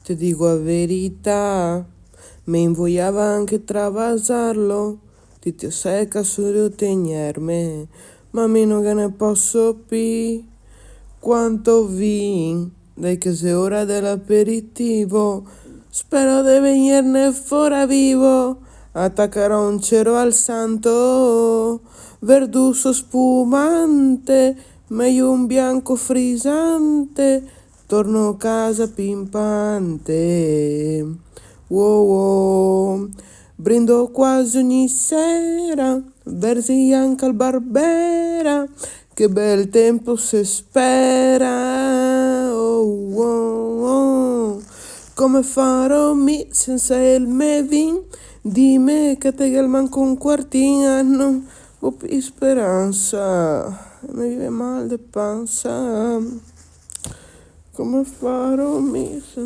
Ti dico la verità, me invogliava anche travasarlo, ti ti secca su di tenerme, ma meno che ne posso più, quanto vin, dai che se ora dell'aperitivo, spero di venirne fuori vivo, attaccherò un cero al santo, verduso spumante, meglio un bianco frisante, torno a casa pimpante. Wow, wow. Brindo quasi ogni sera, versi anche al barbera, che bel tempo si spera. Oh, oh, oh. Come farò mi senza il mevin? Dimmi che te che manco un quartino, ho più speranza, mi viene mal de panza. Come farò mi senza